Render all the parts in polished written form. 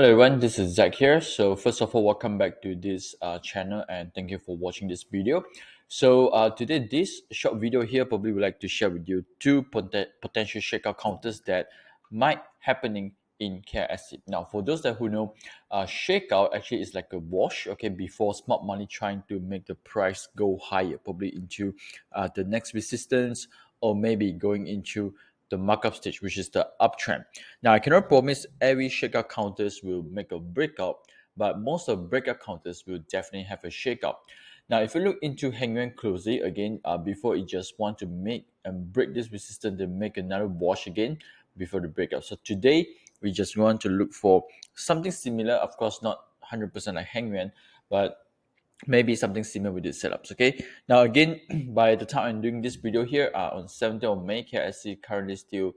Hello everyone, this is Zach here. So first of all, welcome back to this channel and thank you for watching this video. So today, this short video here probably would like to share with you two potential shakeout counters that might happening in KSC. Now, for those that who know, shakeout actually is like a wash, okay, before smart money trying to make the price go higher, probably into the next resistance or maybe going into the markup stage, which is the uptrend. Now, I cannot promise every shakeout counters will make a breakout, but most of breakout counters will definitely have a shakeout. Now, if you look into Hangman closely again, before it just want to make and break this resistance, then make another wash again before the breakout. So today we just want to look for something similar. Of course, not 100% like Hangman, but maybe something similar with these setups. Okay, now again, by the time I'm doing this video here, on 17th of May, KSC currently still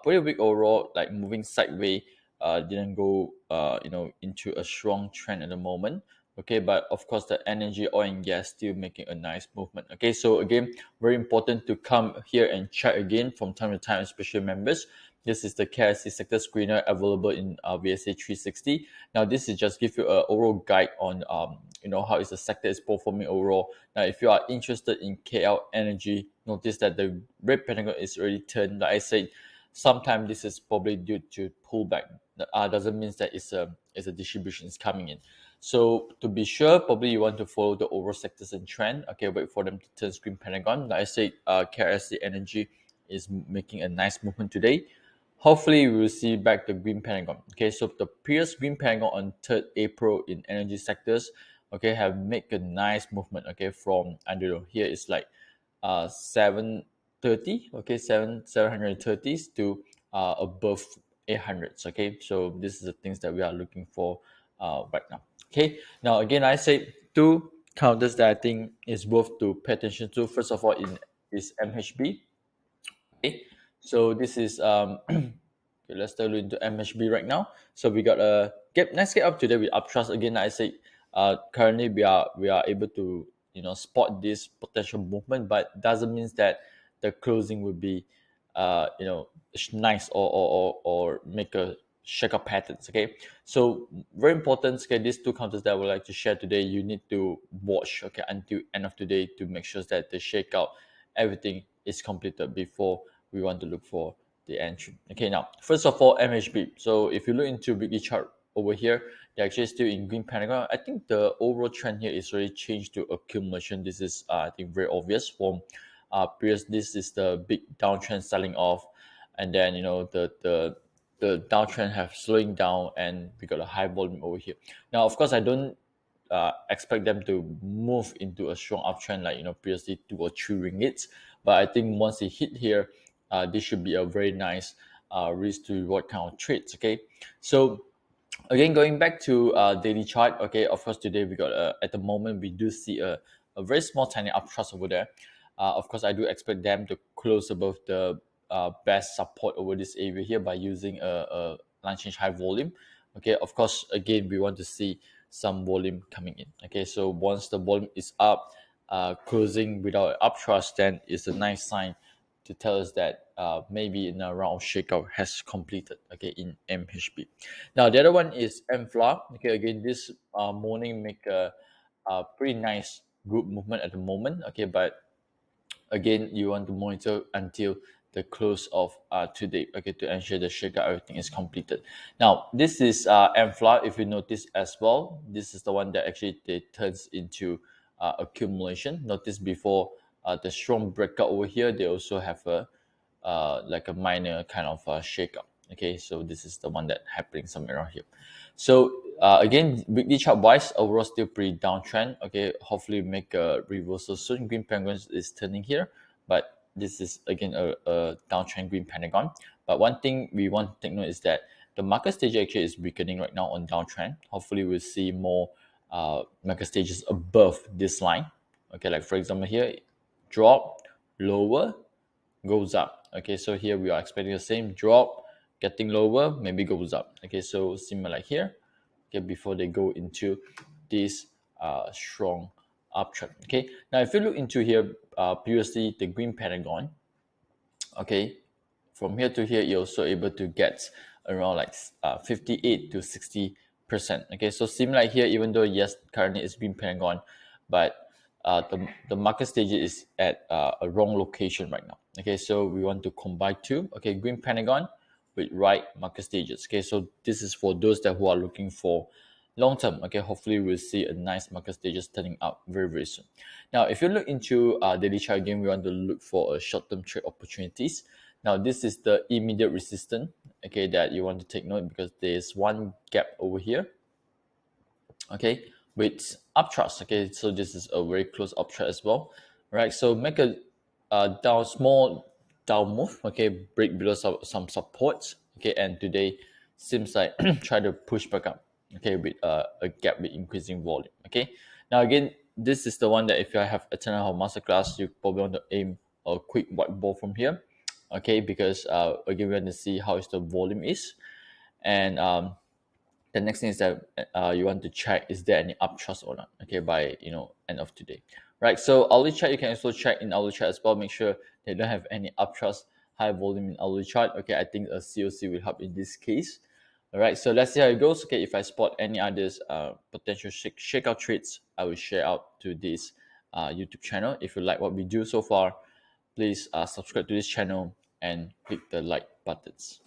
pretty weak overall, like moving sideways. Didn't go into a strong trend at the moment. Okay, but of course the energy, oil and gas still making a nice movement. Okay, so again, very important to come here and check again from time to time, especially members. This is the KSC sector screener available in VSA 360. Now this is just give you an overall guide on how is the sector is performing overall. Now if you are interested in KL energy, notice that the red pentagon is already turned. Like I said, sometimes this is probably due to pullback. Doesn't mean that it's a distribution is coming in. So to be sure, probably you want to follow the overall sectors and trend. Okay, wait for them to turn green pentagon. Like I said, KSC energy is making a nice movement today. Hopefully, we will see back the green pentagon. Okay, so the previous green pentagon on 3rd April in energy sectors, okay, have made a nice movement. Okay, from I don't know, here it's like 730, okay, 730s to above 800s. Okay, so this is the things that we are looking for right now. Okay, now again, I say two counters that I think is worth to pay attention to. First of all, is MHB. Okay, so this is okay, let's dive into MHB right now. So we got a nice get up today with uptrust again. I say currently we are able to spot this potential movement, but doesn't mean that the closing would be nice or make a shake up patterns. Okay, so very important. Okay, these two counters that I would like to share today, you need to watch until end of today to make sure that the shakeout everything is completed before we want to look for the entry. Okay, now first of all, MHB. So if you look into weekly chart over here, they're actually still in green pentagon. I think the overall trend here is really changed to accumulation. This is I think very obvious from previous. This is the big downtrend selling off, and then the downtrend have slowing down, and we got a high volume over here. Now, of course, I don't expect them to move into a strong uptrend like previously 2 or 3 ringgits. But I think once they hit here, this should be a very nice risk to reward kind of trades. Okay, so again going back to daily chart. Okay, of course today we got at the moment we do see a very small tiny uptrust over there. Of course I do expect them to close above the best support over this area here by using a line change high volume. Okay, of course again we want to see some volume coming in. Okay, so once the volume is up, closing without uptrust, then it's a nice sign to tell us that maybe in a round of shakeout has completed. Okay, in MHB. Now the other one is MFLA. Okay, again this morning make a pretty nice good movement at the moment. Okay, but again you want to monitor until the close of today, okay, to ensure the shakeout everything is completed. Now this is MFLA. If you notice as well, this is the one that actually it turns into accumulation. Notice before the strong breakout over here, they also have a like a minor kind of shakeup. Okay, so this is the one that happening somewhere around here. So again, weekly chart wise, overall still pretty downtrend. Okay, hopefully make a reversal soon. Green pentagon is turning here, but this is again a downtrend green pentagon. But one thing we want to take note is that the market stage actually is weakening right now on downtrend. Hopefully, we'll see more market stages above this line. Okay, like for example here, drop lower, goes up. Okay, so here we are expecting the same drop, getting lower, maybe goes up. Okay, so similar like here. Okay, before they go into this strong uptrend. Okay, now if you look into here, previously the green pentagon. Okay, from here to here, you're also able to get around like 58 to 60%. Okay, so similar here, even though yes, currently it's green pentagon, but the market stage is at a wrong location right now. Okay, so we want to combine two. Okay, green pentagon with right market stages. Okay, so this is for those that who are looking for long term. Okay, hopefully we'll see a nice market stages turning up very soon. Now if you look into daily chart again, we want to look for a short term trade opportunities. Now this is the immediate resistance, okay, that you want to take note, because there's one gap over here, okay, with uptrust. Okay, so this is a very close uptrust as well, right? So make a small down move, okay, break below some supports, okay, and today seems like try to push back up, okay, with a gap with increasing volume. Okay, now again, this is the one that if you have attended our masterclass, you probably want to aim a quick white ball from here, okay, because again we want to see how is the volume is, and the next thing is that you want to check is there any uptrust or not, okay, by end of today, right? So hourly chart, you can also check in hourly chart as well, make sure they don't have any uptrust high volume in hourly chart. Okay, I think a COC will help in this case. All right, so let's see how it goes. Okay, if I spot any others potential shakeout trades, I will share out to this YouTube channel. If you like what we do so far, please subscribe to this channel and click the like buttons.